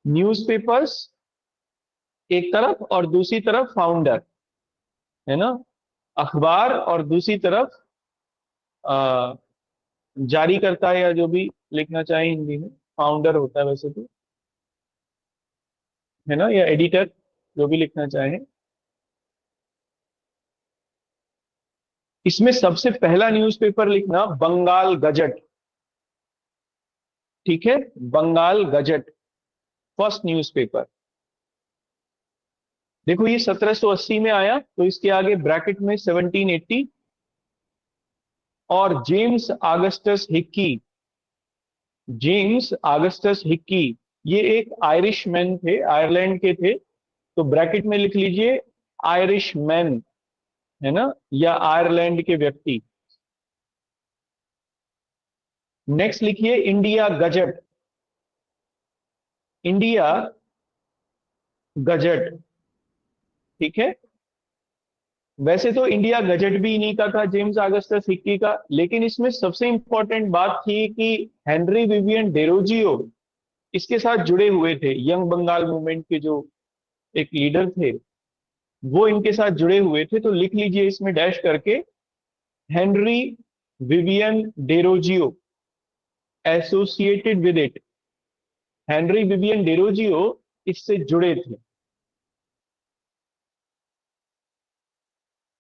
Newspapers एक तरफ और दूसरी तरफ फाउंडर, है ना। अखबार और दूसरी तरफ आ, जारी करता है, या जो भी लिखना चाहे हिंदी में फाउंडर होता है वैसे तो, है ना, या एडिटर, जो भी लिखना चाहे। इसमें सबसे पहला न्यूज़पेपर लिखना बंगाल गजट। ठीक है, बंगाल गजट फर्स्ट न्यूज़पेपर। देखो ये 1780 में आया, तो इसके आगे ब्रैकेट में 1780। और James Augustus Hickey, James Augustus Hickey, ये एक आयरिश मैन थे, आयरलैंड के थे, तो ब्रैकेट में लिख लीजिए आयरिश मैन, है ना, या आयरलैंड के व्यक्ति। नेक्स्ट लिखिए इंडिया गजट, इंडिया गजट। ठीक है, वैसे तो इंडिया गजट भी इन्हीं का था, जेम्स अगस्टस हिक्की का, लेकिन इसमें सबसे इंपॉर्टेंट बात थी कि हेनरी विवियन डेरोजियो इसके साथ जुड़े हुए थे, यंग बंगाल मूवमेंट के जो एक लीडर थे, वो इनके साथ जुड़े हुए थे। तो लिख लीजिए इसमें डैश करके Henry Vivian Derozio associated with it, Henry Vivian Derozio इससे जुड़े थे।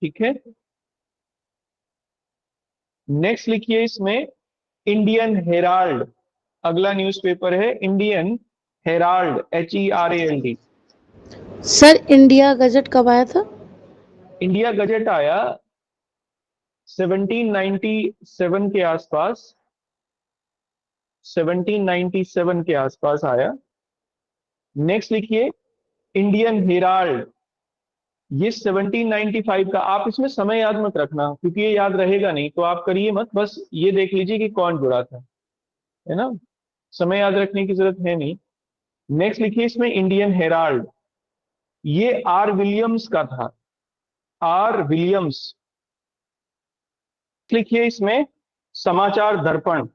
ठीक है, नेक्स्ट लिखिए इसमें इंडियन हेराल्ड, अगला न्यूज़पेपर है Indian Herald, HERALD। Sir India gazette कब आया था? इंडिया गजट आया 1797 के आसपास, 1797 के आसपास आया। नेक्स्ट लिखिए इंडियन हेराल्ड, ये 1795 का। आप इसमें समय याद मत रखना, क्योंकि ये याद रहेगा नहीं, तो आप करिए मत, बस ये देख लीजिए कि कौन जुड़ा था, है ना। समय याद रखने की जरूरत है नहीं। नेक्स्ट लिखिए इसमें इंडियन हेराल्ड, ये आर विलियम्स का था, आर विलियम्स। लिखिए इसमें समाचार दर्पण।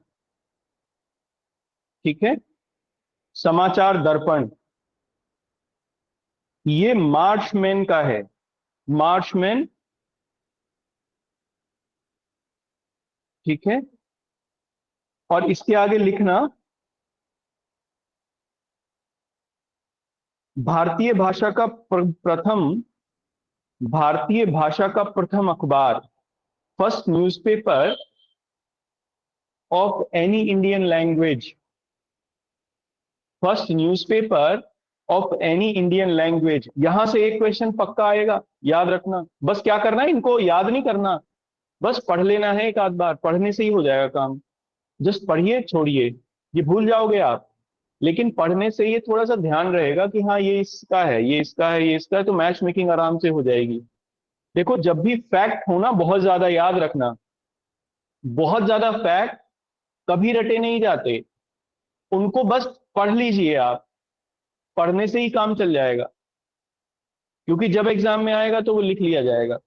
ठीक है, समाचार दर्पण, ये मार्शमैन का है, मार्शमैन। ठीक है, और इसके आगे लिखना भारतीय भाषा का प्रथम, भारतीय भाषा का प्रथम अखबार, first newspaper of any Indian language, first newspaper of any Indian language. यहां से एक क्वेश्चन पक्का आएगा, याद रखना। बस क्या करना है, इनको याद नहीं करना, बस पढ़ लेना है, एक आध बार पढ़ने से ही हो जाएगा काम। जस्ट पढ़िए, छोड़िए, ये भूल जाओगे आप, लेकिन पढ़ने से ये थोड़ा सा ध्यान रहेगा कि हाँ ये इसका है, ये इसका है, ये इसका है, तो मैच मेकिंग आराम से हो जाएगी। देखो जब भी फैक्ट हो ना, बहुत ज्यादा याद रखना, बहुत ज्यादा फैक्ट कभी रटे नहीं जाते, उनको बस पढ़ लीजिए आप, पढ़ने से ही काम चल जाएगा, क्योंकि जब एग्जाम में आएगा तो वो लिख लिया जाएगा।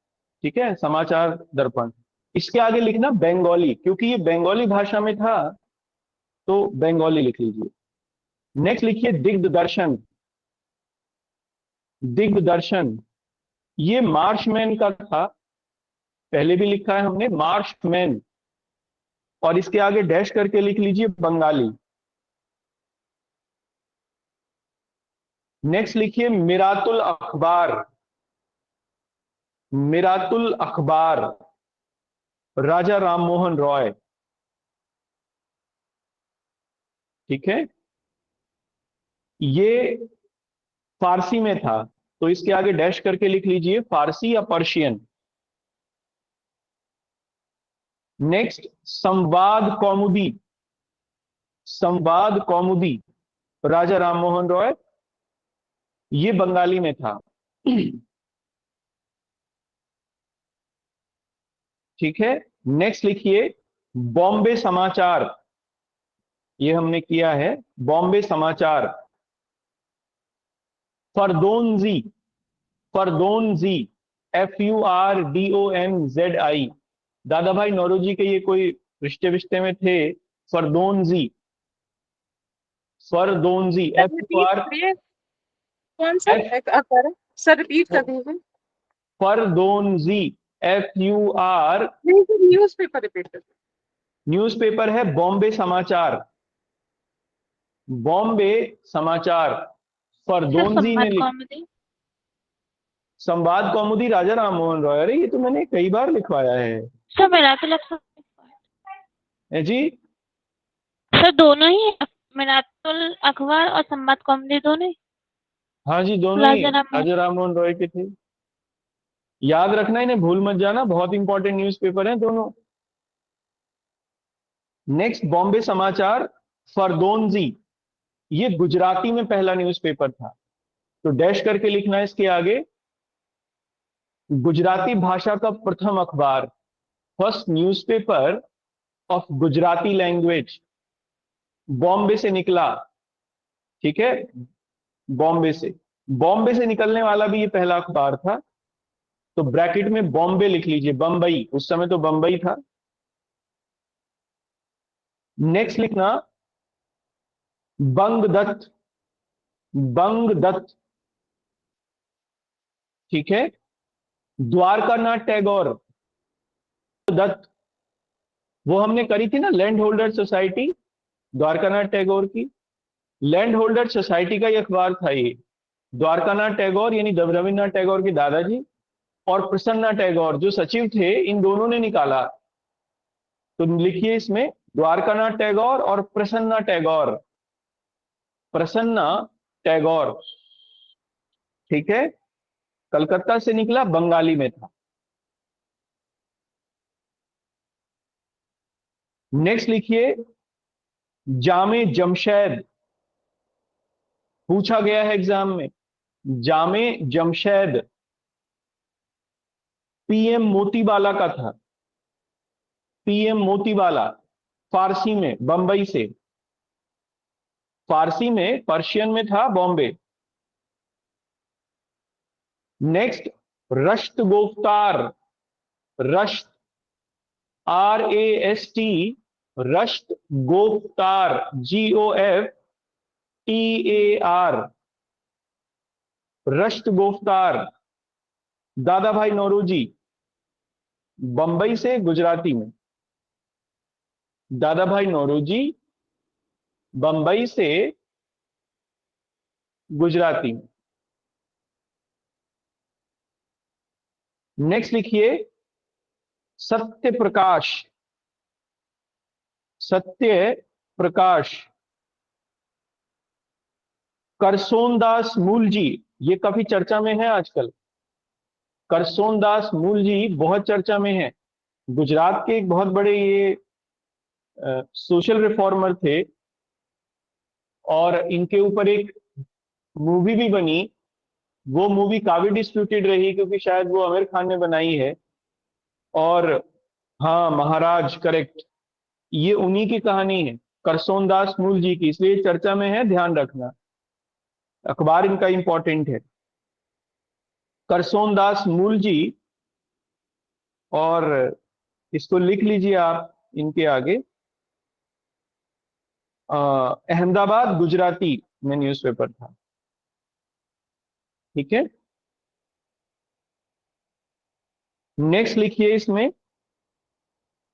ठीक है, समाचार दर्पण। इसके आगे लिखना बंगाली, क्योंकि ये बंगाली भाषा में था, तो बंगाली लिख लीजिए। नेक्स्ट लिखिए दिग्दर्शन, दिग्दर्शन, ये मार्शमैन का था, पहले भी लिखा है हमने मार्शमैन, और इसके आगे डैश करके लिख लीजिए बंगाली। नेक्स्ट लिखिए मिरातुल अखबार, मिरातुल अखबार, राजा राममोहन रॉय। ठीक है, ये फारसी में था, तो इसके आगे डैश करके लिख लीजिए फारसी या पर्शियन। नेक्स्ट संवाद कौमुदी, संवाद कौमुदी, राजा राममोहन रॉय, ये बंगाली में था। ठीक है, नेक्स्ट लिखिए बॉम्बे समाचार, ये हमने किया है, बॉम्बे समाचार, फरदोनजी, फरदोनजी, FURDONZI, दादा भाई नौरोजी के ये कोई रिश्ते विश्ते में थे, Fardonji, Fardonji, sir if you repeat आर करिए, कौन सा एफ एक अखबार है? सर रिपीट कर दीजिए। फरदोंजी, FUR। नहीं सर, न्यूज पेपर रिपीट कर दीजिए। न्यूज़पेपर है बॉम्बे समाचार, बॉम्बे समाचार। सर फरदोंजी ने संवाद लिख, कौमुदी। संवाद कौमुदी राजा राम मोहन रॉय। अरे ये तो मैंने कई बार लिखवाया है। सर मिलाते लग जी सर दोनों ही मिलातुल अखबार और संवाद कौमुदी दोनों ही हाँ जी, दोनों ही राजा राम मोहन। राजा राम मोहन रॉय के थे। याद रखना, इन्हें भूल मत जाना, बहुत इंपॉर्टेंट न्यूज़पेपर हैं दोनों। नेक्स्ट बॉम्बे समाचार, फरदोंजी, ये गुजराती में पहला न्यूज़पेपर था, तो डैश करके लिखना है इसके आगे। गुजराती भाषा का प्रथम अखबार, first newspaper of Gujarati language, Bombay से निकला। ठीक है, बॉम्बे से निकलने वाला भी ये पहला अखबार था। तो ब्रैकेट में बॉम्बे लिख लीजिए, बंबई, उस समय तो बंबई था। नेक्स्ट लिखना बंगदत्त, बंगदत्त। ठीक है, द्वारकानाथ टैगोर दत्त, वो हमने करी थी ना land holder society, Dwarkanath Tagore की। लैंड होल्डर सोसाइटी का ये अखबार था ये। द्वारकानाथ टैगोर यानी रविन्द्रनाथ टैगोर के दादाजी और प्रसन्ना टैगोर जो सचिव थे, इन दोनों ने निकाला। तो लिखिए इसमें द्वारकानाथ टैगोर और प्रसन्ना टैगोर, प्रसन्ना टैगोर। ठीक है, कलकत्ता से निकला, बंगाली में था। नेक्स्ट लिखिए जामे जमशेद, पूछा गया है एग्जाम में, जामे जमशेद PM मोतीबाला का था, PM मोतीबाला, फारसी में, बंबई से। फारसी में, पर्शियन में था, Bombay. Next Rast Goftar, Rast, RAST, Rast Goftar, GOFTAR, Rast Goftar, Dadabhai Naoroji, Bombay से गुजराती में। दादा भाई नौरोजी, बंबई से गुजराती में। नेक्स्ट लिखिए सत्य प्रकाश, सत्य प्रकाश, करसोनदास मूलजी, ये काफी चर्चा में है आजकल। करसोनदास मूलजी बहुत चर्चा में है, गुजरात के एक बहुत बड़े ये सोशल रिफॉर्मर थे, और इनके ऊपर एक मूवी भी बनी। वो मूवी काफी डिस्प्यूटेड रही क्योंकि शायद वो आमिर खान ने बनाई है। और हाँ, महाराज, करेक्ट, ये उन्हीं की कहानी है, करसोनदास मूलजी की, इसलिए चर्चा में है, ध्यान रखना। अखबार इनका इंपॉर्टेंट है, करसोनदास मूलजी। और इसको लिख लीजिए आप इनके आगे, अहमदाबाद गुजराती में न्यूज़पेपर था। ठीक है, नेक्स्ट लिखिए इसमें,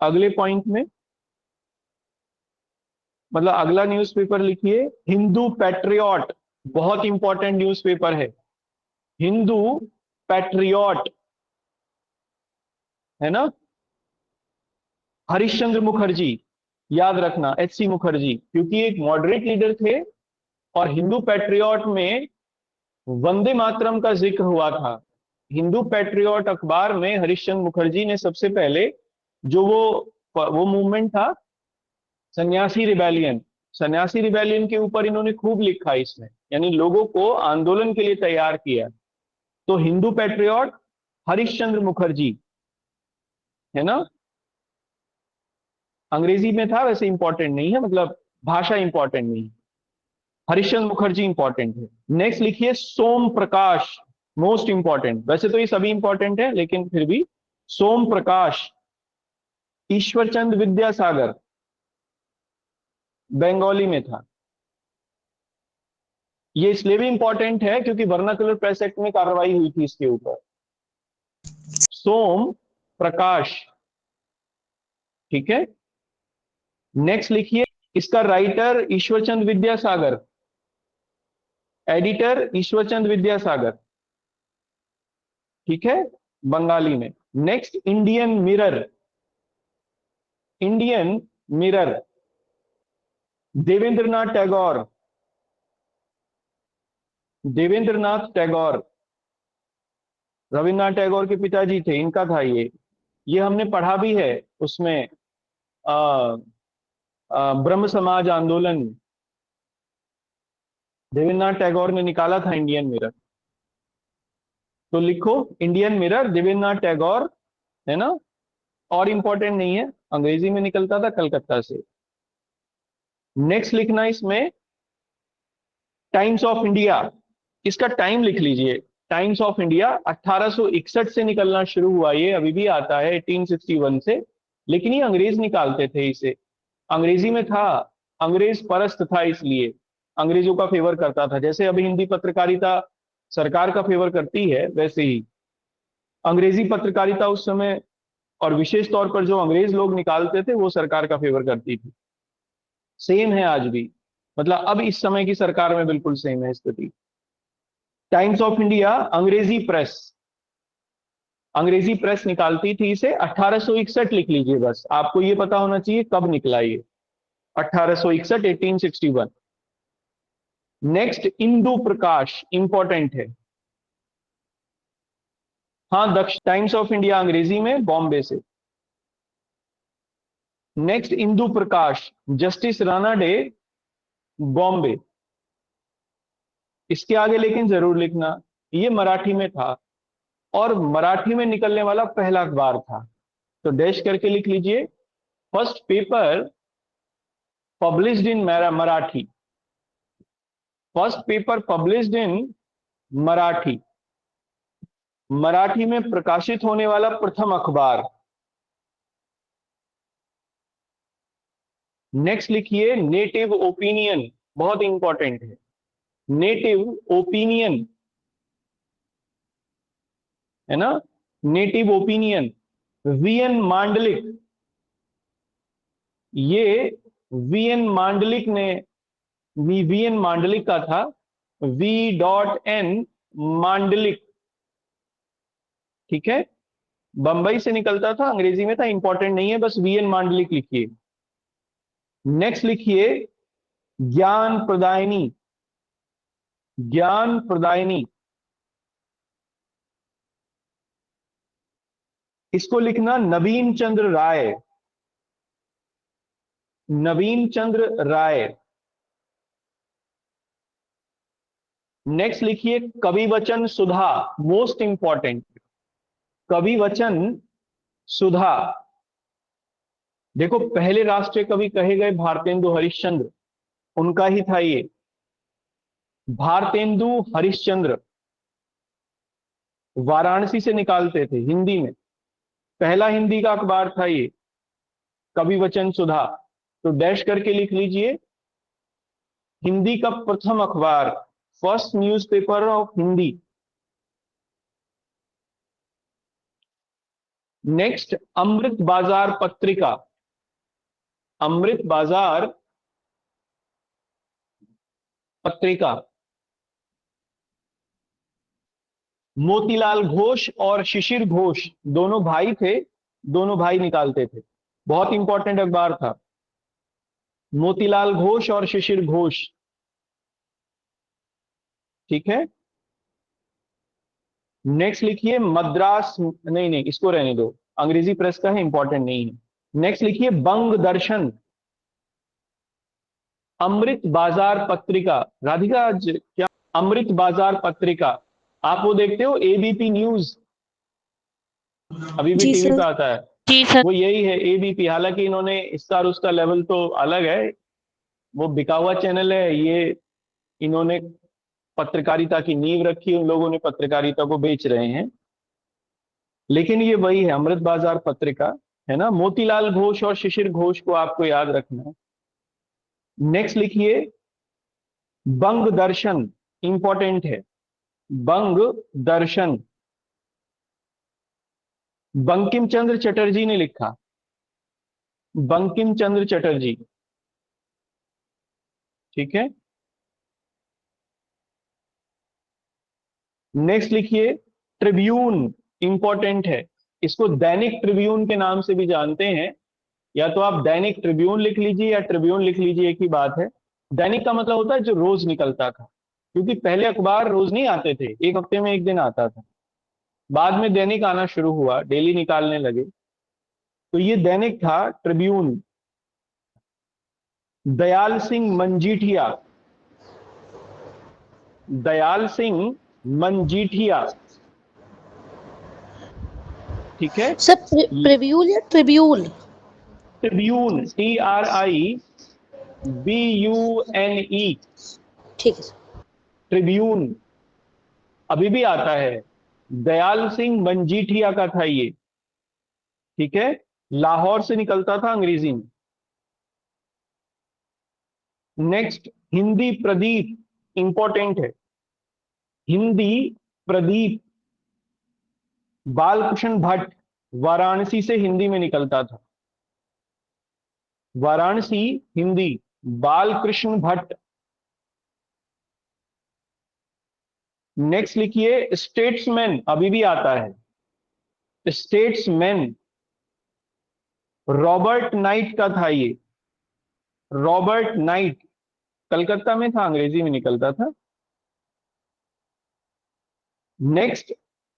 अगले पॉइंट में, मतलब अगला न्यूज़पेपर लिखिए हिंदू पैट्रियट, बहुत इंपॉर्टेंट न्यूज़पेपर है, हिंदू पैट्रियट, है ना। हरिश्चंद्र मुखर्जी, याद रखना, HC मुखर्जी, क्योंकि एक मॉडरेट लीडर थे, और हिंदू पैट्रियट में वंदे मातरम का जिक्र हुआ था। हिंदू पैट्रियट अखबार में हरिश्चंद्र मुखर्जी ने सबसे पहले, जो वो मूवमेंट था सन्यासी रिबेलियन, सन्यासी रिबेलियन के ऊपर इन्होंने खूब लिखा इसमें, यानी लोगों को आंदोलन के लिए तैयार किया। तो हिंदू पैट्रियट हरिश्चंद्र मुखर्जी, है ना। अंग्रेजी में था, वैसे इंपॉर्टेंट नहीं है, मतलब भाषा इंपॉर्टेंट नहीं है, हरिश्चंद्र मुखर्जी इंपॉर्टेंट है। नेक्स्ट लिखिए सोम प्रकाश, मोस्ट इंपॉर्टेंट, वैसे तो ये सभी इंपॉर्टेंट है लेकिन फिर भी, सोम प्रकाश, ईश्वरचंद विद्यासागर, बंगाली में था। ये इसलिए भी इंपॉर्टेंट है क्योंकि वर्नाकुलर प्रेस एक्ट में कार्रवाई हुई थी इसके ऊपर। सोम प्रकाश, ठीक है। नेक्स्ट लिखिए, इसका राइटर ईश्वरचंद विद्यासागर, एडिटर ईश्वरचंद विद्यासागर, ठीक है, बंगाली में। Next, Indian Mirror, Indian Mirror, Debendranath Tagore, Debendranath Tagore, Rabindranath Tagore के पिताजी थे, इनका था ये हमने पढ़ा भी है उसमें, ब्रह्म समाज आंदोलन में देवेंद्रनाथ टैगोर ने निकाला था इंडियन मिरर। तो लिखो इंडियन मिरर, देवेंद्रनाथ टैगोर, है ना। और इंपॉर्टेंट नहीं है, अंग्रेजी में निकलता था कलकत्ता से। नेक्स्ट लिखना इसमें टाइम्स ऑफ इंडिया, इसका टाइम लिख लीजिए। टाइम्स ऑफ इंडिया 1861 से निकलना शुरू हुआ, ये अभी भी आता है 1861 से, लेकिन ये अंग्रेज निकालते थे इसे, अंग्रेजी में था, अंग्रेज परस्त था, इसलिए अंग्रेजों का फेवर करता था। जैसे अभी हिंदी पत्रकारिता सरकार का फेवर करती है, वैसे ही अंग्रेजी पत्रकारिता उस समय, और विशेष तौर पर जो अंग्रेज लोग निकालते थे, वो सरकार का फेवर करती थी। सेम है आज भी, मतलब अब इस समय की सरकार में बिल्कुल सेम है स्थिति। टाइम्स ऑफ इंडिया अंग्रेजी प्रेस, अंग्रेजी प्रेस निकालती थी इसे। 1861 लिख लीजिए, बस आपको ये पता होना चाहिए कब निकला ये, 1861, 1861। नेक्स्ट, इंदु प्रकाश, इंपॉर्टेंट है। हाँ, दक्ष टाइम्स ऑफ इंडिया अंग्रेजी में, बॉम्बे से। Next, Indu Prakash, justice Rana day, Bombay. इसके आगे लेकिन जरूर लिखना, ये मराठी में था और मराठी में निकलने वाला पहला अखबार था, तो डैश करके लिख लीजिए। First paper published in Marathi, first paper published in Marathi, Marathi में प्रकाशित होने वाला प्रथम अखबार। नेक्स्ट लिखिए नेटिव ओपिनियन, बहुत इंपॉर्टेंट है, नेटिव ओपिनियन, है ना, नेटिव ओपिनियन। वीएन मांडलिक, ये वीएन मांडलिक ने, वीएन मांडलिक का था, V.N मांडलिक, ठीक है, बंबई से निकलता था, अंग्रेजी में था, इंपॉर्टेंट नहीं है, बस वीएन मांडलिक लिखिए। नेक्स्ट लिखिए ज्ञान प्रदायिनी, ज्ञान प्रदायिनी, इसको लिखना नवीन चंद्र राय, नवीन चंद्र राय। नेक्स्ट लिखिए कवि वचन सुधा, मोस्ट इंपॉर्टेंट, कवि वचन सुधा। देखो पहले राष्ट्रीय कवि कहे गए भारतेंदु हरिश्चंद्र, उनका ही था ये, भारतेंदु हरिश्चंद्र, वाराणसी से निकालते थे हिंदी में, पहला हिंदी का अखबार था ये कवि वचन सुधा। तो डैश करके लिख लीजिए हिंदी का प्रथम अखबार, first newspaper of Hindi. Next, Amrit Bazar Patrika, अमृत बाजार पत्रिका। मोतीलाल घोष और शिशिर घोष दोनों भाई थे, दोनों भाई निकालते थे, बहुत इंपॉर्टेंट अखबार था, मोतीलाल घोष और शिशिर घोष, ठीक है। नेक्स्ट लिखिए मद्रास, नहीं इसको रहने दो, अंग्रेजी प्रेस का है, इंपॉर्टेंट नहीं है। नेक्स्ट लिखिए बंग दर्शन, अमृत बाजार पत्रिका। राधिका आज क्या, अमृत बाजार पत्रिका, आप वो देखते हो एबीपी न्यूज, अभी भी जी टीवी सर। पे आता है, जी सर। वो यही है एबीपी। हालांकि इन्होंने इसका और उसका लेवल तो अलग है, वो बिका हुआ चैनल है, ये इन्होंने पत्रकारिता की नींव रखी, उन लोगों ने पत्रकारिता को बेच रहे हैं, लेकिन ये वही है अमृत बाजार पत्रिका, है ना। मोतीलाल घोष और शिशिर घोष को आपको याद रखना है। नेक्स्ट लिखिए बंग दर्शन, इंपॉर्टेंट है। बंग दर्शन, बंकिम चंद्र चटर्जी ने लिखा, बंकिम चंद्र चटर्जी। ठीक है, नेक्स्ट लिखिए ट्रिब्यून, इंपॉर्टेंट है। इसको दैनिक ट्रिब्यून के नाम से भी जानते हैं, या तो आप दैनिक ट्रिब्यून लिख लीजिए या ट्रिब्यून लिख लीजिए, एक ही बात है। दैनिक का मतलब होता है जो रोज निकलता था, क्योंकि पहले अखबार रोज नहीं आते थे, एक हफ्ते में एक दिन आता था। बाद में दैनिक आना शुरू हुआ, डेली निकालने लगे, तो ये दैनिक था ट्रिब्यून। दयाल सिंह मंजीठिया, दयाल सिंह मंजीठिया। ठीक है, सर प्रिव्यूल या ट्रिब्यूल? ट्रिब्यून, TRIBUNE, ठीक है सर। ट्रिब्यून अभी भी आता है। दयाल सिंह मंजीठिया का था ये। ठीक है, लाहौर से निकलता था अंग्रेजी में। नेक्स्ट हिंदी प्रदीप, इंपॉर्टेंट है। हिंदी प्रदीप, बालकृष्ण भट्ट, वाराणसी से हिंदी में निकलता था। वाराणसी हिंदी, बालकृष्ण भट्ट। नेक्स्ट लिखिए स्टेट्समैन, अभी भी आता है। स्टेट्समैन रॉबर्ट नाइट का था ये, रॉबर्ट नाइट, कलकत्ता में था, अंग्रेजी में निकलता था। नेक्स्ट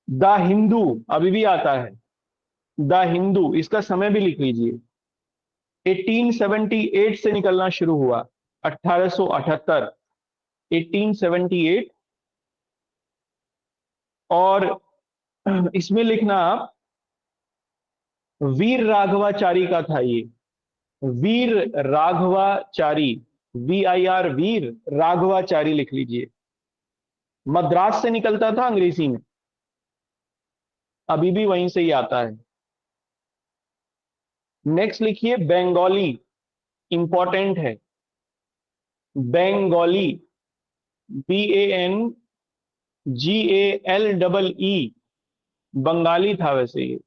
द हिंदू, अभी भी आता है। द हिंदू, इसका समय भी लिख लीजिए। 1878 से निकलना शुरू हुआ, 1878, 1878। और इसमें लिखना आप वीर राघवाचारी का था ये, वीर राघवाचारी, VIR, वीर राघवाचारी लिख लीजिए। मद्रास से निकलता था अंग्रेजी में, अभी भी वहीं से ही आता है। नेक्स्ट लिखिए बंगाली, इंपॉर्टेंट है। बंगाली, BANGALEE, बंगाली था वैसे ये,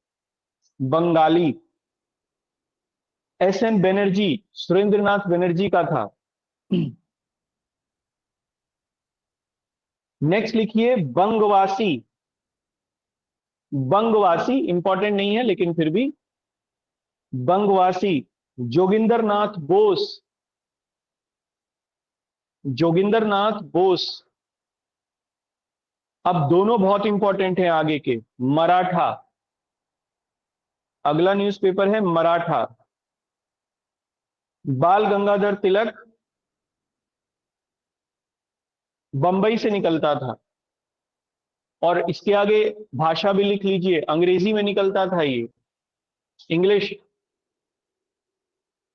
बंगाली। SN बनर्जी, सुरेंद्रनाथ बनर्जी का था। नेक्स्ट लिखिए बंगवासी, बंगवासी इंपॉर्टेंट नहीं है लेकिन फिर भी, बंगवासी जोगिंदर नाथ बोस, जोगिंदर नाथ बोस। अब दोनों बहुत इंपॉर्टेंट हैं आगे के। मराठा, अगला न्यूज़पेपर है मराठा। बाल गंगाधर तिलक बंबई से निकलता था, और इसके आगे भाषा भी लिख लीजिए, अंग्रेजी में निकलता था ये, इंग्लिश।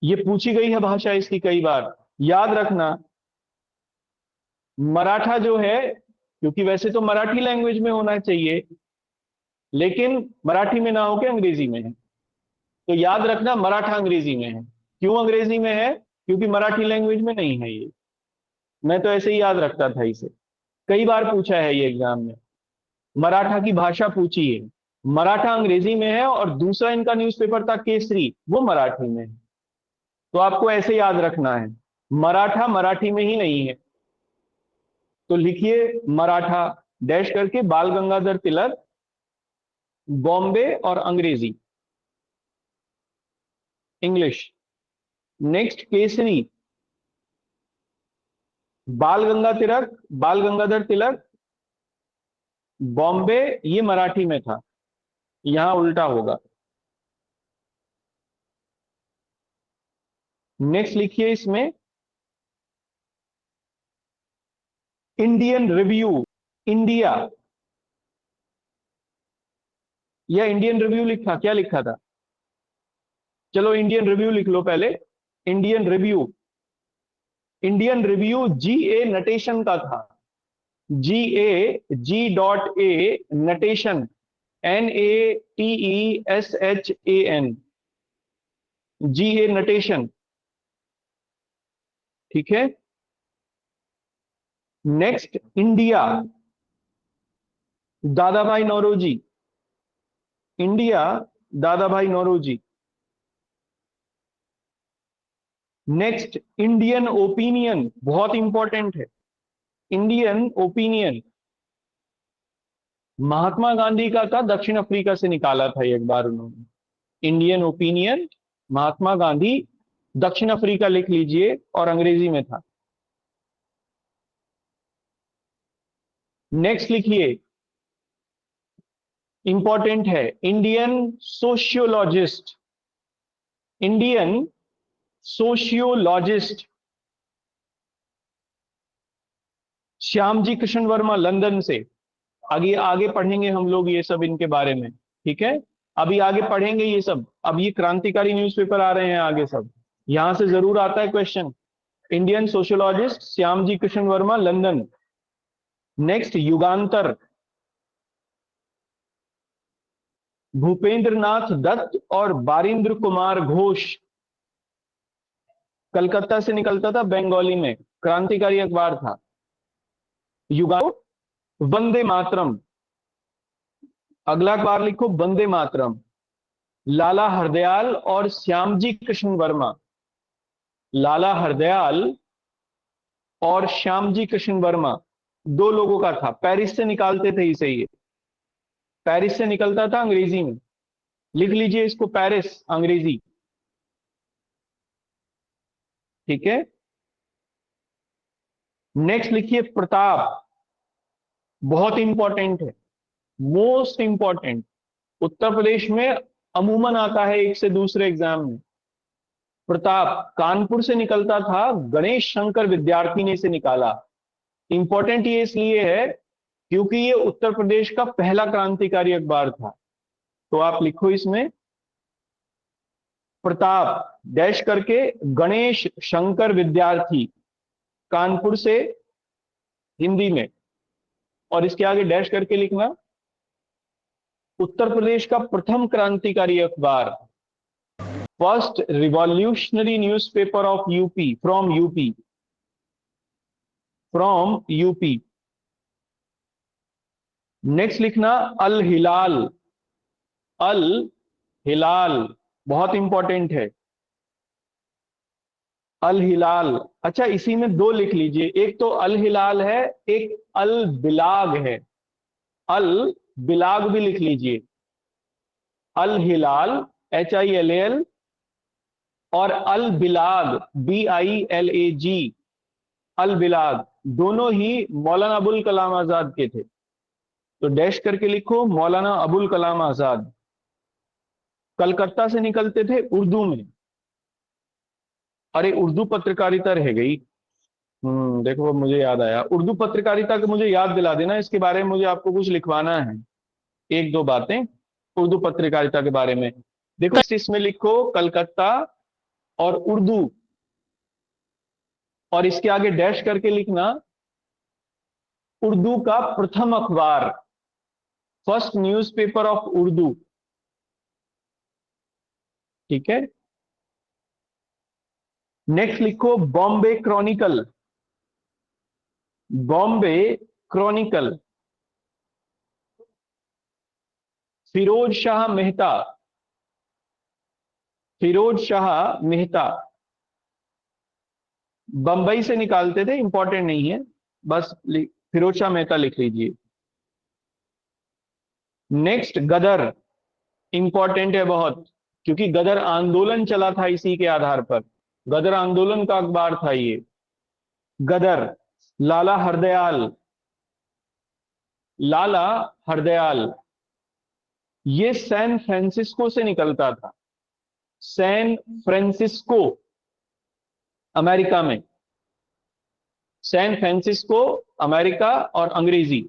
ये पूछी गई है भाषा इसकी कई बार, याद रखना। मराठा जो है, क्योंकि वैसे तो मराठी लैंग्वेज में होना चाहिए, लेकिन मराठी में ना होकर अंग्रेजी में है, तो याद रखना मराठा अंग्रेजी में है। क्यों अंग्रेजी में है? क्योंकि मराठी लैंग्वेज में नहीं है ये। मैं तो ऐसे ही याद रखता था इसे, कई बार पूछा है ये एग्जाम में। मराठा की भाषा पूछी है, मराठा अंग्रेजी में है, और दूसरा इनका न्यूज़पेपर था केसरी, वो मराठी में है। तो आपको ऐसे याद रखना है, मराठा मराठी में ही नहीं है। तो लिखिए मराठा डैश करके, बाल गंगाधर तिलक, बॉम्बे और अंग्रेजी, इंग्लिश। नेक्स्ट केसरी, बाल गंगाधर तिलक बॉम्बे, ये मराठी में था, यहां उल्टा होगा। नेक्स्ट लिखिए इसमें इंडियन रिव्यू, इंडिया, या इंडियन रिव्यू लिखा, क्या लिखा था? चलो इंडियन रिव्यू लिख लो पहले। Indian review, Indian review GA Natesan का था, G.A Natesan, NATESHAN, GA Natesan. ठीक है, नेक्स्ट इंडिया, दादा भाई नौरोजी। इंडिया, दादा भाई नौरोजी। नेक्स्ट इंडियन ओपिनियन, बहुत इंपॉर्टेंट है। इंडियन ओपिनियन महात्मा गांधी का था, दक्षिण अफ्रीका से निकाला था एक बार उन्होंने। इंडियन ओपिनियन महात्मा गांधी, दक्षिण अफ्रीका लिख लीजिए, और अंग्रेजी में था। नेक्स्ट लिखिए, इंपॉर्टेंट है, Indian sociologist. Indian sociologist Shyamji Krishna Varma, London से। आगे आगे पढ़ेंगे हम लोग ये सब इनके बारे में, ठीक है। अभी आगे पढ़ेंगे ये सब। अब ये क्रांतिकारी न्यूज़पेपर आ रहे हैं आगे सब, यहां से जरूर आता है question. Indian sociologist Shyamji Krishna Varma, London. Next Yugantar, Bhupendra Nath Dutt और बारिंद्र कुमार घोष। कलकत्ता से निकलता था, बंगाली में, क्रांतिकारी अखबार था। युगांतर, वंदे मातरम। अगला अखबार लिखो, वंदे मातरम। लाला हरदयाल और श्यामजी कृष्ण वर्मा। लाला हरदयाल और श्यामजी कृष्ण वर्मा, दो लोगों का था। पेरिस से निकालते थे इसे, ये पेरिस से निकलता था अंग्रेजी में। लिख लीजिए इसको, पेरिस, अंग्रेजी, ठीक है। नेक्स्ट लिखिए प्रताप, बहुत इंपॉर्टेंट है, मोस्ट इंपॉर्टेंट। उत्तर प्रदेश में अमूमन आता है एक से दूसरे एग्जाम में। प्रताप कानपुर से निकलता था, गणेश शंकर विद्यार्थी ने इसे निकाला। इंपॉर्टेंट ये इसलिए है क्योंकि ये उत्तर प्रदेश का पहला क्रांतिकारी अखबार था। तो आप लिखो इसमें प्रताप डैश करके, गणेश शंकर विद्यार्थी, कानपुर से, हिंदी में। और इसके आगे डैश करके लिखना, उत्तर प्रदेश का प्रथम क्रांतिकारी अखबार, first revolutionary newspaper of UP, from UP, from UP. Next लिखना अल हिलाल। अल हिलाल बहुत इंपॉर्टेंट है, अल हिलाल। अच्छा, इसी में दो लिख लीजिए, एक तो अल हिलाल है, एक अल बिलाग है। अल बिलाग भी लिख लीजिए। अल हिलाल, HILAL, और अल बिलाग, BILAG, अल बिलाग, दोनों ही मौलाना अबुल कलाम आजाद के थे। तो डैश करके लिखो, मौलाना अबुल कलाम आजाद। कलकत्ता से निकलते थे, उर्दू में। अरे उर्दू पत्रकारिता रह गई। देखो मुझे याद आया, उर्दू पत्रकारिता को मुझे याद दिला देना, इसके बारे में मुझे आपको कुछ लिखवाना है, एक दो बातें उर्दू पत्रकारिता के बारे में। देखो इसमें लिखो कलकत्ता और उर्दू, और इसके आगे डैश करके लिखना उर्दू का प्रथम अखबार, फर्स्ट न्यूज़पेपर ऑफ उर्दू, ठीक है। नेक्स्ट लिखो बॉम्बे क्रॉनिकल। बॉम्बे क्रॉनिकल, फिरोज शाह मेहता। फिरोज शाह मेहता बंबई से निकालते थे, इंपॉर्टेंट नहीं है, बस फिरोज शाह मेहता लिख लीजिए। नेक्स्ट गदर, इंपॉर्टेंट है बहुत, क्योंकि गदर आंदोलन चला था इसी के आधार पर। गदर आंदोलन का अखबार था ये, गदर। लाला हरदयाल, लाला हरदयाल, ये सैन फ्रांसिस्को से निकलता था। सैन फ्रांसिस्को, अमेरिका में। सैन फ्रांसिस्को, अमेरिका, और अंग्रेजी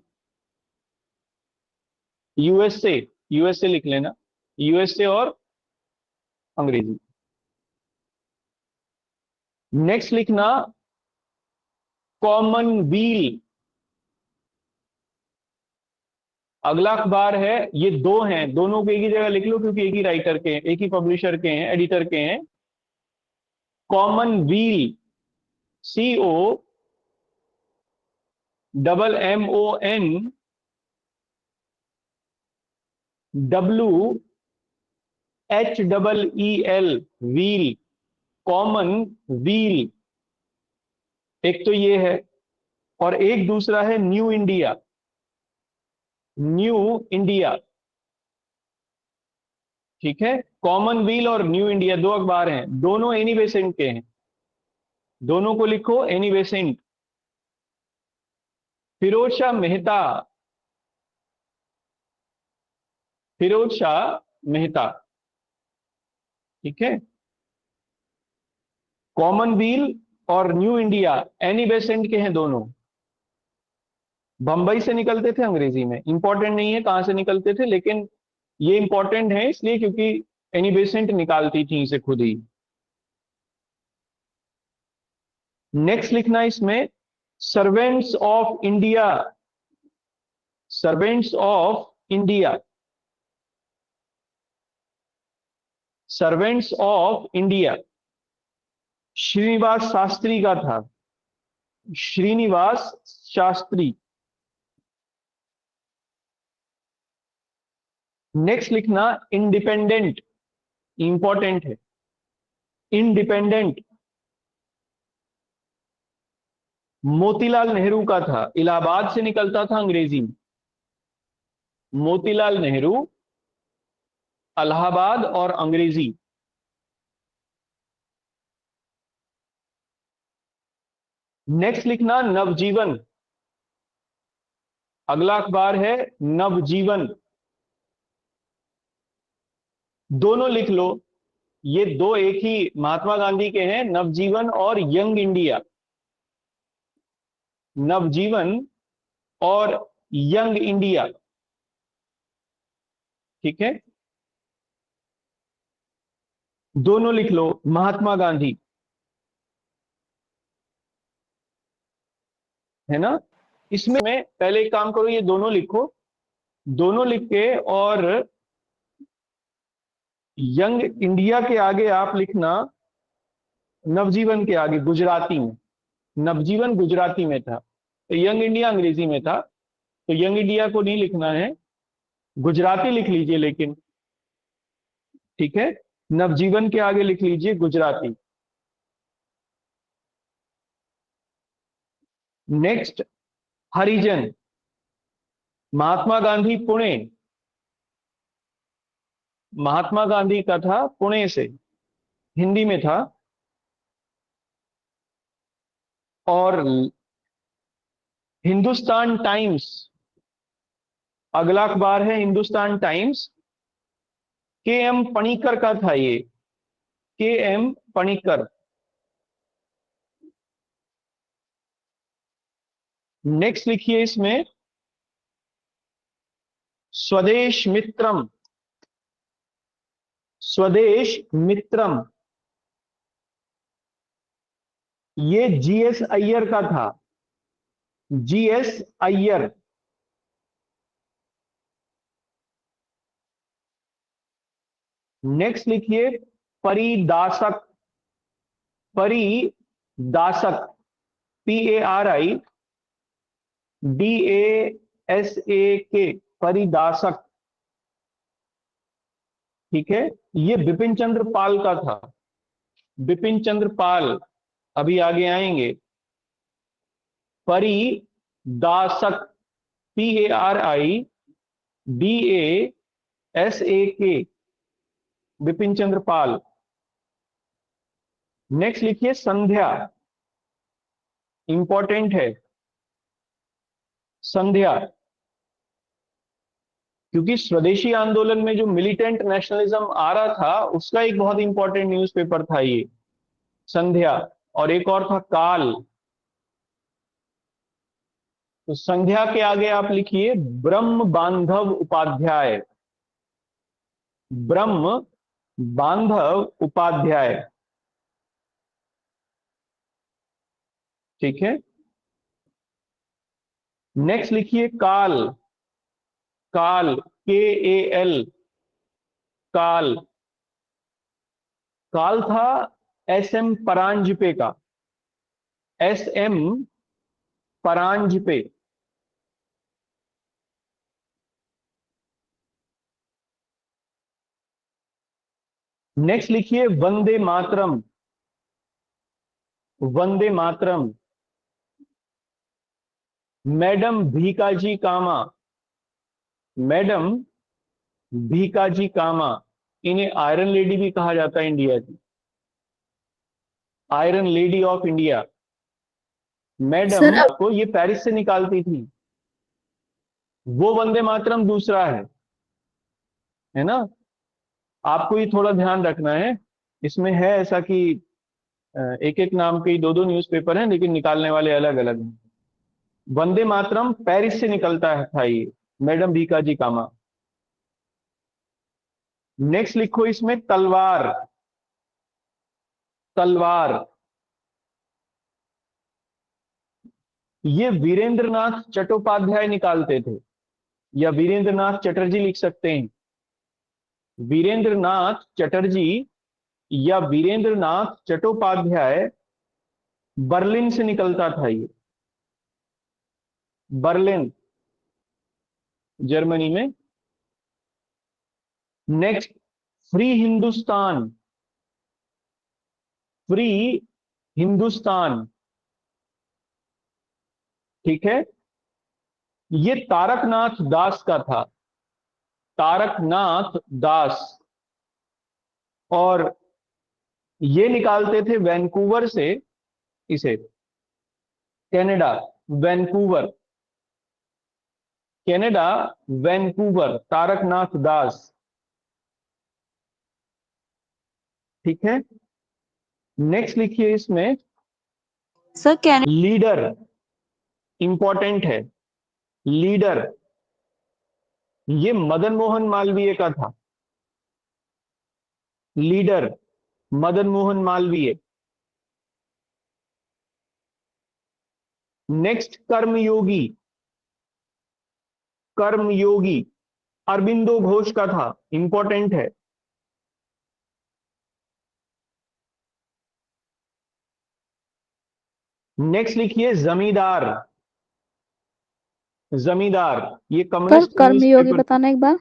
USA, USA लिख लेना, USA और अंग्रेजी। नेक्स्ट लिखना कॉमनवील। अगला अखबार है, ये दो हैं, दोनों को एक ही जगह लिख लो क्योंकि एक ही राइटर के हैं, एक ही पब्लिशर के हैं, एडिटर के हैं। कॉमनवील, CO MONWHEEL, wheel, common wheel, एक तो ये है, और एक दूसरा है न्यू इंडिया। न्यू इंडिया, ठीक है। कॉमन व्हील और न्यू इंडिया दो अखबार हैं, दोनों एनी बेसेंट के हैं, दोनों को लिखो एनी बेसेंट। फिरोज शाह मेहता, फिरोज शाह मेहता, ठीक है। कॉमनवेल्थ और न्यू इंडिया एनी बेसेंट के हैं दोनों, बंबई से निकलते थे अंग्रेजी में। इंपॉर्टेंट नहीं है कहां से निकलते थे, लेकिन ये इंपॉर्टेंट है इसलिए क्योंकि एनी बेसेंट निकालती थी इसे खुद ही। नेक्स्ट लिखना इसमें servants of India, servants of India, servants of India Srinivasa Sastri का था, श्रीनिवास शास्त्री। नेक्स्ट लिखना इंडिपेंडेंट, इंपॉर्टेंट है। इंडिपेंडेंट मोतीलाल नेहरू का था, इलाहाबाद से निकलता था अंग्रेजी में। मोतीलाल नेहरू, इलाहाबाद और अंग्रेजी। नेक्स्ट लिखना नवजीवन, अगला अखबार है नवजीवन, दोनों लिख लो, ये दो एक ही महात्मा गांधी के हैं, नवजीवन और यंग इंडिया। नवजीवन और यंग इंडिया, ठीक है, दोनों लिख लो, महात्मा गांधी, है ना। इसमें पहले एक काम करो, ये दोनों लिखो, दोनों लिख के और यंग इंडिया के आगे आप लिखना नवजीवन के आगे गुजराती में। नवजीवन गुजराती में था तो यंग इंडिया अंग्रेजी में था, तो यंग इंडिया को नहीं लिखना है, गुजराती लिख लीजिए लेकिन, ठीक है। नवजीवन के आगे लिख लीजिए गुजराती। नेक्स्ट हरिजन, महात्मा गांधी पुणे, महात्मा गांधी का था पुणे से, हिंदी में था। और हिंदुस्तान टाइम्स, अगला अखबार है हिंदुस्तान टाइम्स, के एम पणिकर का था ये, के एम पणिकर। नेक्स्ट लिखिए इसमें स्वदेश मित्रम, स्वदेश मित्रम, ये जीएस अय्यर का था, जीएस अय्यर। नेक्स्ट लिखिए परिदासक, परिदासक, PARIDASAK, परिदासक, ठीक है। ये बिपिन चंद्र पाल का था, बिपिन चंद्र पाल, अभी आगे आएंगे। परिदासक, PARIDASAK, बिपिन चंद्र पाल। नेक्स्ट लिखिए संध्या, इंपॉर्टेंट है संध्या, क्योंकि स्वदेशी आंदोलन में जो मिलिटेंट नेशनलिज्म आ रहा था उसका एक बहुत इंपॉर्टेंट न्यूज़पेपर था ये संध्या। और एक और था काल। तो संध्या के आगे आप लिखिए ब्रह्म बांधव उपाध्याय, ब्रह्म बांधव उपाध्याय, ठीक है। नेक्स्ट लिखिए काल, काल, KAL, काल, काल था SM परांजपे का, SM परांजपे, नेक्स्ट लिखिए वंदे मातरम। वंदे मातरम, मैडम भीकाजी कामा। मैडम भीकाजी कामा, इन्हें आयरन लेडी भी कहा जाता है इंडिया की, iron lady of India. Madam sir को ये पेरिस से निकालती थी। वो वंदे मातरम दूसरा है ना। आपको ये थोड़ा ध्यान रखना है, इसमें है ऐसा कि एक एक नाम के दो दो न्यूज़पेपर हैं लेकिन निकालने वाले अलग अलग हैं। वंदे मातरम पेरिस से निकलता है था ये, मैडम भीकाजी कामा। नेक्स्ट लिखो इसमें तलवार। तलवार, ये वीरेंद्रनाथ चट्टोपाध्याय निकालते थे, या वीरेंद्रनाथ चटर्जी लिख सकते हैं। वीरेंद्रनाथ चटर्जी या वीरेंद्रनाथ चट्टोपाध्याय, बर्लिन से निकलता था ये, बर्लिन जर्मनी में। Next free Hindustan. Free Hindustan, ठीक है, ये तारकनाथ दास का था, तारकनाथ दास। और ये निकालते थे वैंकूवर से इसे, Canada, Vancouver, Canada, Vancouver, Taraknath Das, ठीक है। नेक्स्ट लिखिए इसमें सर कैन लीडर, इंपॉर्टेंट है, लीडर, ये मदन मोहन मालवीय का था। लीडर मदन मोहन मालवीय। नेक्स्ट कर्मयोगी। कर्मयोगी अरबिंदो घोष का था, इंपॉर्टेंट है। नेक्स्ट लिखिए जमींदार। जमींदार, ये सर कम्युनिस्ट कर्मयोगी न्यूज़पेपर। बताना एक बार।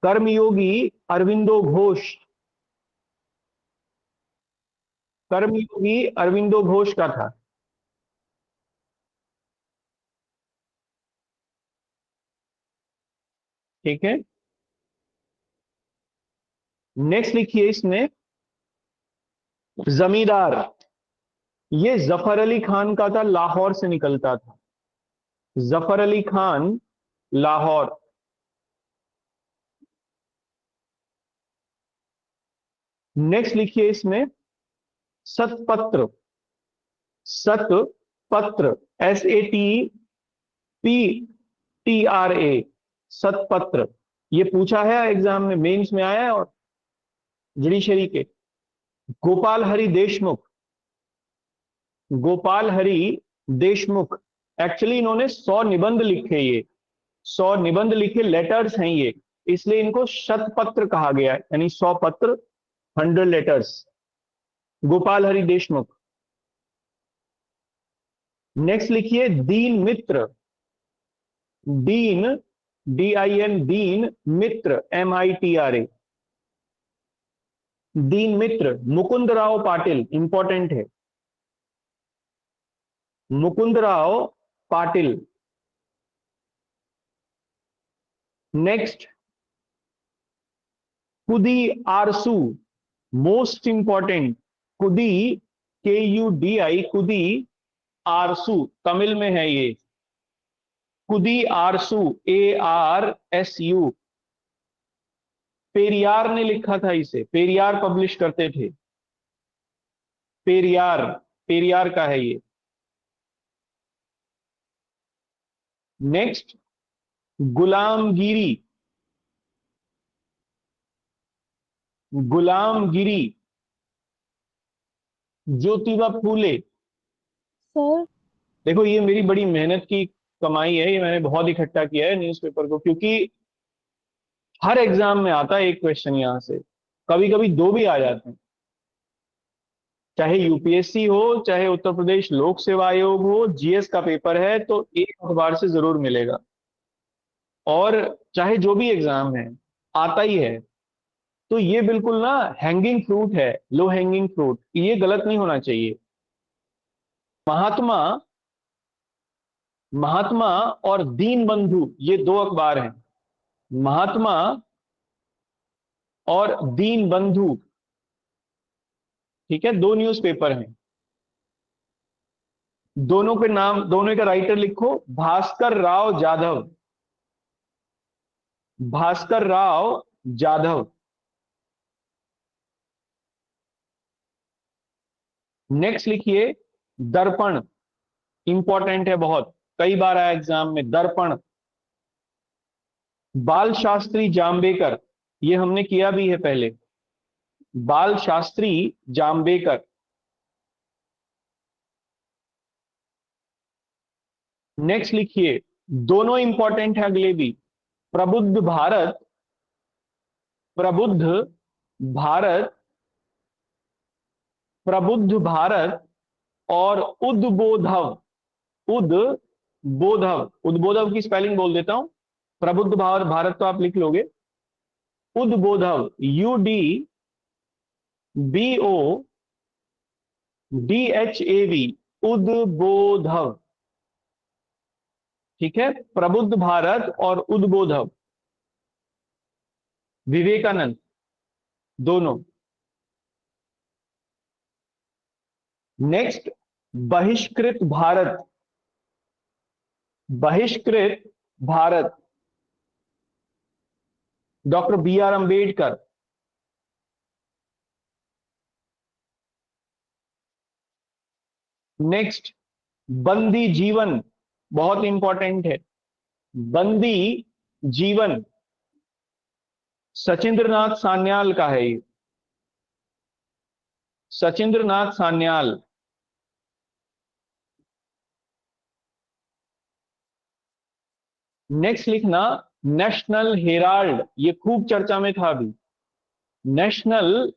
कर्मयोगी अरविंदो घोष, कर्मयोगी अरविंदो घोष का था। ठीक है। नेक्स्ट लिखिए इसमें जमींदार, ये जफर अली खान का था, लाहौर से निकलता था। जफर अली खान, लाहौर। नेक्स्ट लिखिए इसमें सतपत्र। सतपत्र, SATPTRA, सतपत्र, ये पूछा है एग्जाम में, मेंस में आया है, और जुडिशरी के। गोपाल हरि देशमुख। गोपाल हरि देशमुख, एक्चुअली इन्होंने 100 निबंध लिखे, ये 100 निबंध लिखे, लेटर्स हैं ये, इसलिए इनको शतपत्र कहा गया है, यानी 100 पत्र, 100 लेटर्स। गोपाल हरि देशमुख। नेक्स्ट लिखिए Deen Mitra. Deen, DIN, Deen Mitra, MITRA, Deen Mitra. Mukund Rao Patil, important है, Mukund Rao Patil. Next Kudi Arasu, most important, Kudi, KUDI, Kudi Arasu, Tamil में है ये, कुदी आरसू, ARSU। पेरियार ने लिखा था इसे, पेरियार पब्लिश करते थे, पेरियार, पेरियार का है ये। नेक्स्ट गुलामगिरी। गुलामगिरी, ज्योतिबा फूले। सर देखो ये मेरी बड़ी मेहनत की कमाई है, ये मैंने बहुत इकट्ठा किया है न्यूज़पेपर को, क्योंकि हर एग्जाम में आता है एक क्वेश्चन यहां से, कभी कभी दो भी आ जाते हैं, चाहे UPSC हो, चाहे उत्तर प्रदेश लोक सेवा आयोग हो, GS का पेपर है तो एक अखबार से जरूर मिलेगा, और चाहे जो भी एग्जाम है आता ही है। तो ये बिल्कुल ना हैंगिंग फ्रूट है, लो हैंगिंग फ्रूट, ये गलत नहीं होना चाहिए। महात्मा, महात्मा और दीन बंधु ये दो अखबार हैं। महात्मा और दीन बंधु, ठीक है, दो न्यूज़पेपर हैं। दोनों के नाम, दोनों का राइटर लिखो, भास्कर राव जाधव, भास्कर राव जाधव। नेक्स्ट लिखिए दर्पण, इंपॉर्टेंट है बहुत, कई बार आया एग्जाम में दर्पण। बाल शास्त्री जाम्बेकर, ये हमने किया भी है पहले, बाल शास्त्री जाम्बेकर। नेक्स्ट लिखिए, दोनों इंपॉर्टेंट है अगले भी, प्रबुद्ध भारत, प्रबुद्ध भारत, प्रबुद्ध भारत और उद्बोधव, उद्बोधव, उद्बोधव की स्पेलिंग बोल देता हूं, प्रबुद्ध भारत, भारत तो आप लिख लोगे, उद्बोधव, UDBODHAV, उद्बोधव, ठीक है, प्रबुद्ध भारत और उद्बोधव, विवेकानंद, दोनों। नेक्स्ट बहिष्कृत भारत, बहिष्कृत Bharat, doctor BR Ambedkar. Next बंदी जीवन, बहुत इंपॉर्टेंट है, बंदी जीवन, सचिंद्रनाथ सान्याल का है ये, सचिंद्रनाथ सान्याल। नेक्स्ट लिखना नेशनल हेराल्ड, ये खूब चर्चा में था अभी, national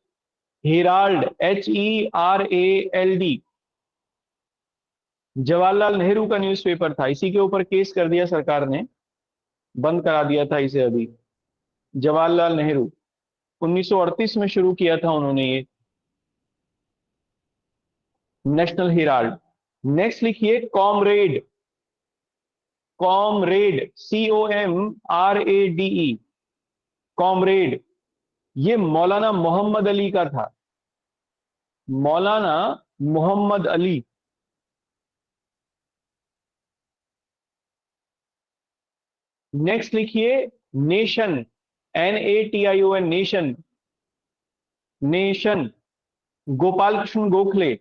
Herald, HERALD, Jawaharlal Nehru का न्यूज़पेपर था, इसी के ऊपर केस कर दिया सरकार ने, बंद करा दिया था इसे अभी। जवाहरलाल नेहरू 1938 में शुरू किया था उन्होंने ये नेशनल हेराल्ड। नेक्स्ट लिखिए कॉमरेड, कॉमरेड, COMRADE, कॉमरेड, ये मौलाना मोहम्मद अली का था, मौलाना मोहम्मद अली। नेक्स्ट लिखिए nation, NATION, nation, nation, Gopal Krishna Gokhale,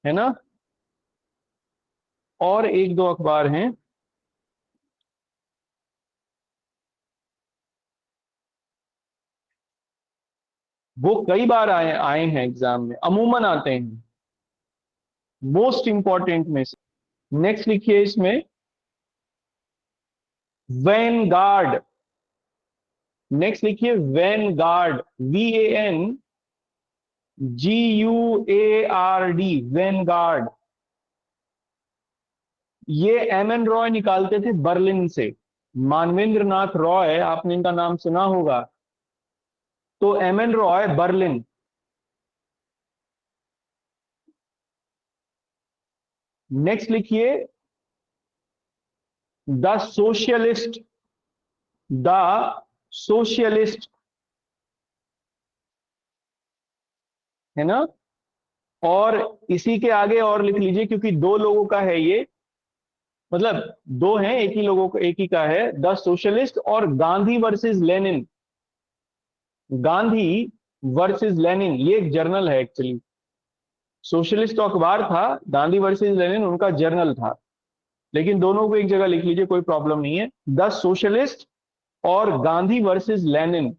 है ना। और एक दो अखबार हैं, वो कई बार आए आए हैं एग्जाम में, अमूमन आते हैं, मोस्ट इंपॉर्टेंट में से। नेक्स्ट लिखिए इसमें वैनगार्ड, नेक्स्ट लिखिए वैनगार्ड, VANGUARD, वैनगार्ड। ये MN रॉय निकालते थे बर्लिन से, मानवेंद्र नाथ रॉय, आपने इनका नाम सुना होगा, तो MN रॉय बर्लिन। नेक्स्ट लिखिए द सोशलिस्ट, द सोशलिस्ट, है ना। और इसी के आगे और लिख लीजिए, क्योंकि दो लोगों का है ये, मतलब दो हैं, एक ही लोगों को, एक ही का है, द सोशलिस्ट और Gandhi versus Lenin, Gandhi versus Lenin, ये एक जर्नल है एक्चुअली, सोशलिस्ट तो अखबार था, गांधी वर्सेस लेनिन उनका जर्नल था, लेकिन दोनों को एक जगह लिख लीजिए, कोई प्रॉब्लम नहीं है, द सोशलिस्ट और गांधी वर्सेस लेनिन।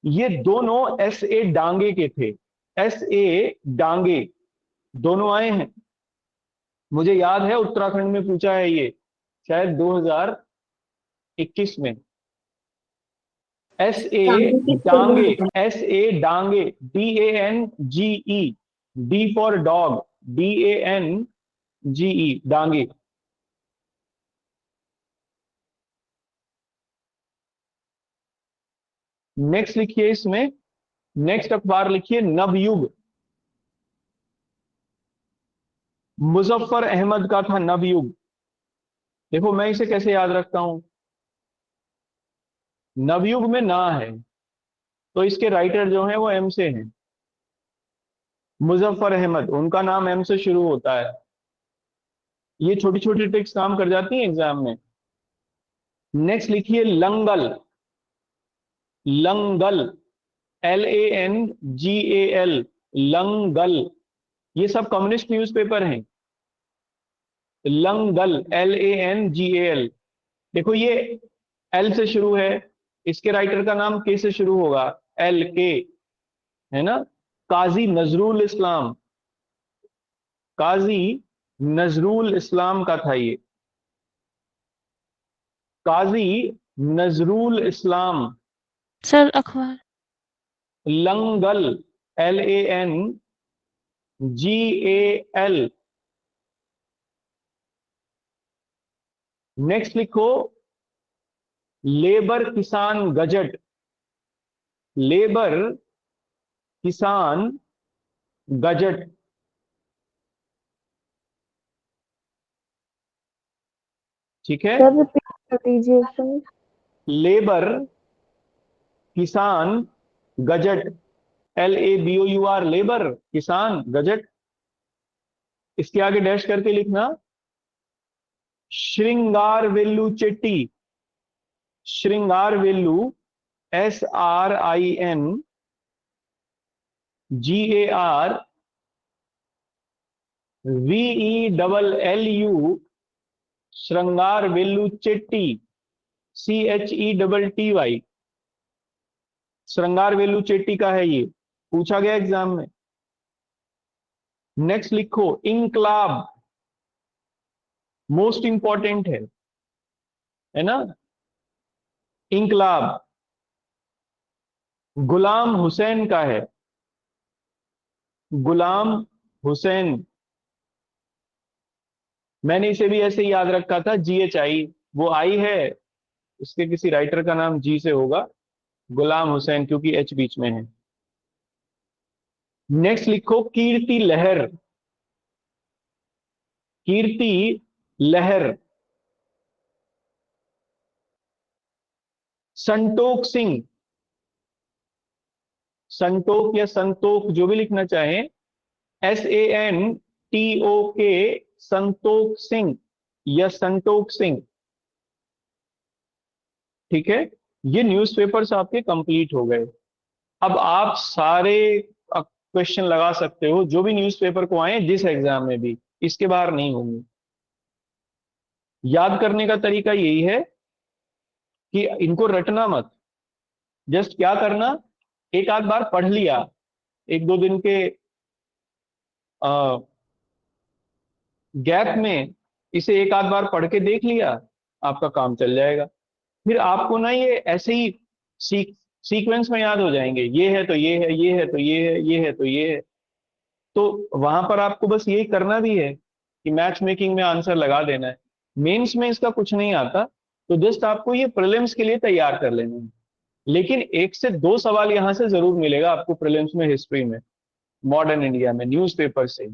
ये दोनों SA डांगे के थे, SA डांगे, दोनों आए हैं, मुझे याद है उत्तराखंड में पूछा है ये, शायद 2021 में। SA Dange, SA Dange, DANGE, D for dog, DANGE, Dange. Next लिखिए इसमें, नेक्स्ट अखबार लिखिए नवयुग। मुजफ्फर अहमद का था नवयुग। देखो मैं इसे कैसे याद रखता हूं, नवयुग में ना है तो इसके राइटर जो हैं वो एम से हैं। मुजफ्फर अहमद, उनका नाम एम से शुरू होता है। ये छोटी छोटी ट्रिक्स काम कर जाती हैं एग्जाम में। नेक्स्ट लिखिए लंगल। लंगल, LANGAL, लंगल। ये सब कम्युनिस्ट न्यूज़पेपर हैं। लंगल, LANGAL। देखो ये एल से शुरू है, इसके राइटर का नाम के से शुरू होगा, LK, है ना। काजी नजरुल इस्लाम, काजी नजरुल इस्लाम का था ये, काजी नजरुल इस्लाम। सर अखबार। लंगल, LANGAL। नेक्स्ट लिखो लेबर किसान गजट। लेबर किसान गजट, ठीक है। सर रिपीट कर दीजिए सर। लेबर किसान गजट, LABOUR, लेबर किसान गजट। इसके आगे डैश करके लिखना श्रृंगार वेल्लू चेट्टी। श्रृंगार वेल्लू, SRINGARVELLU, श्रृंगार वेल्लू चेट्टी, CHETTY। श्रृंगार वेल्लू चेट्टी का है ये, पूछा गया एग्जाम में। नेक्स्ट लिखो इंकलाब, मोस्ट इंपॉर्टेंट है ना। इंकलाब गुलाम हुसैन का है, गुलाम हुसैन। मैंने इसे भी ऐसे ही याद रखा था, GHI, वो आई है, इसके किसी राइटर का नाम जी से होगा, गुलाम हुसैन, क्योंकि H बीच में है। नेक्स्ट लिखो कीर्ति लहर। कीर्ति लहर, संटोख सिंह, संटोख या संतोख जो भी लिखना चाहें, SANTOK, संतोख सिंह या संटोख सिंह, ठीक है। ये न्यूज़पेपर्स आपके कंप्लीट हो गए। अब आप सारे क्वेश्चन लगा सकते हो जो भी न्यूज़पेपर को आए जिस एग्जाम में भी, इसके बाहर नहीं होंगे। याद करने का तरीका यही है कि इनको रटना मत, जस्ट क्या करना, एक आध बार पढ़ लिया, एक दो दिन के गैप में इसे एक आध बार पढ़ के देख लिया, आपका काम चल जाएगा। फिर आपको ना ये ऐसे ही सीक्वेंस में याद हो जाएंगे, ये है तो ये है, ये है तो ये है, ये है तो ये है। तो वहां पर आपको बस यही करना भी है कि मैच मेकिंग में आंसर लगा देना है। मेंस में इसका कुछ नहीं आता, तो जस्ट आपको ये प्रीलिम्स के लिए तैयार कर लेना है। लेकिन 1 से 2 सवाल यहां से जरूर मिलेगा आपको प्रीलिम्स में, हिस्ट्री में, मॉडर्न इंडिया में, न्यूज़पेपर से।